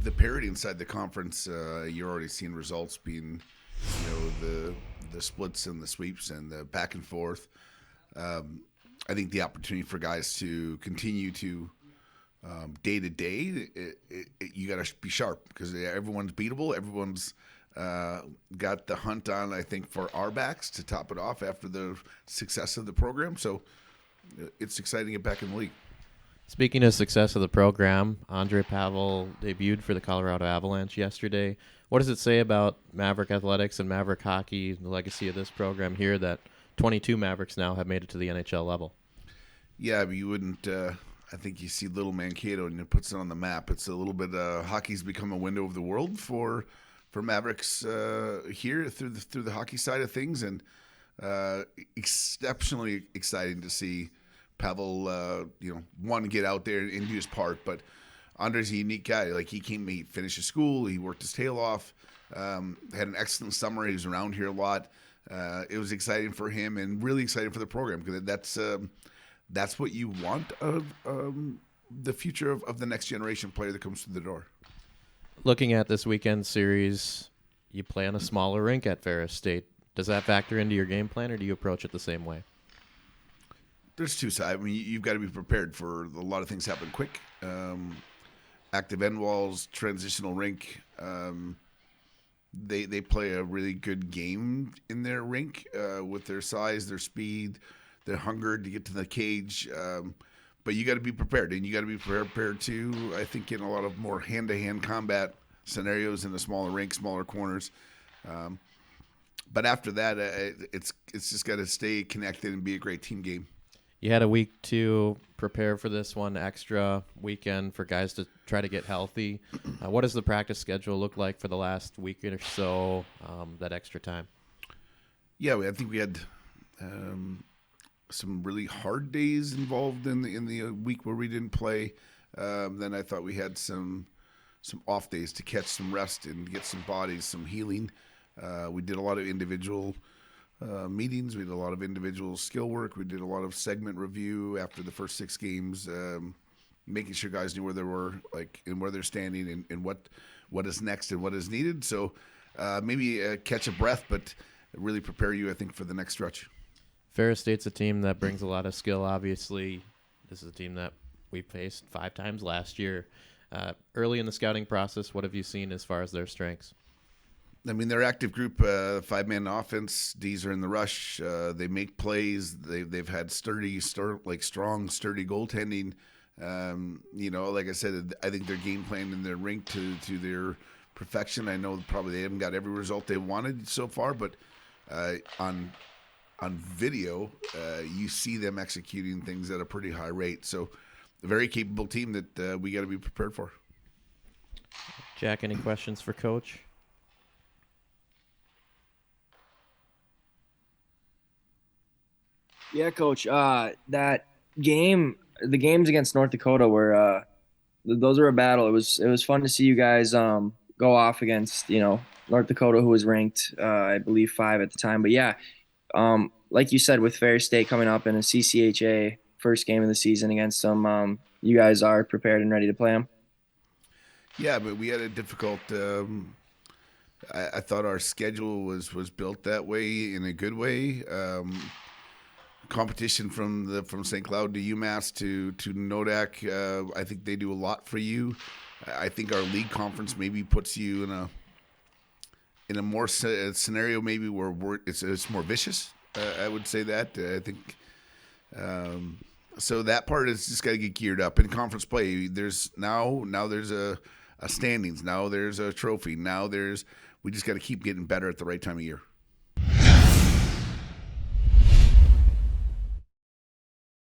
the parity inside the conference, you're already seeing results being, the splits and the sweeps and the back and forth. I think the opportunity for guys to continue to day to day, you got to be sharp because everyone's beatable. Everyone's got the hunt on, I think, for our backs to top it off after the success of the program. So it's exciting to get back in the league. Speaking of success of the program, Andre Pavel debuted for the Colorado Avalanche yesterday. What does it say about Maverick athletics and Maverick hockey, the legacy of this program here, that 22 Mavericks now have made it to the NHL level? Yeah, but you wouldn't. I think you see little Mankato and it puts it on the map. It's a little bit. Hockey's become a window of the world for Mavericks here through the hockey side of things, and exceptionally exciting to see Pavel, one, get out there and do his part. But Andre's a unique guy. Like he finished his school, he worked his tail off, had an excellent summer. He was around here a lot. It was exciting for him and really exciting for the program because that's what you want of the future of the next generation player that comes through the door. Looking at this weekend series, you play on a smaller rink at Ferris State. Does that factor into your game plan, or do you approach it the same way? There's two sides. I mean, you've got to be prepared for a lot of things happen quick. Active end walls, transitional rink. They play a really good game in their rink with their size, their speed, their hunger to get to the cage. But you got to be prepared, and you got to be prepared too. I think in a lot of more hand-to-hand combat scenarios in a smaller rink, smaller corners. But after that, it's just got to stay connected and be a great team game. You had a week to prepare for this one, extra weekend for guys to try to get healthy. What does the practice schedule look like for the last week or so, that extra time? Yeah, I think we had some really hard days involved in the week where we didn't play. Then I thought we had some off days to catch some rest and get some bodies, some healing. We did a lot of individual meetings. We did a lot of individual skill work. We did a lot of segment review after the first 6 games, making sure guys knew where they were, and where they're standing, and what is next and what is needed. So maybe catch a breath, but really prepare you, I think, for the next stretch. Ferris State's a team that brings a lot of skill, obviously. This is a team that we faced 5 times last year. Early in the scouting process, what have you seen as far as their strengths? I mean, they're active group, 5-man offense. D's are in the rush. They make plays. They've had strong, sturdy goaltending. Like I said, I think their game plan in their rink to their perfection. I know probably they haven't got every result they wanted so far, but on video, you see them executing things at a pretty high rate. So a very capable team that we got to be prepared for. Jack, any questions for Coach? Yeah, Coach. The games against North Dakota were those were a battle. It was fun to see you guys go off against North Dakota, who was ranked I believe 5 at the time. But yeah, like you said, with Ferris State coming up in a CCHA first game of the season against them, you guys are prepared and ready to play them. Yeah, but we had a difficult. I thought our schedule was built that way in a good way. Competition from St. Cloud to UMass to Nodak. I think they do a lot for you. I think our league conference maybe puts you in a more scenario maybe where it's more vicious. I would say that. I think so. That part is just got to get geared up in conference play. There's now there's a standings. Now there's a trophy. Now we just got to keep getting better at the right time of year.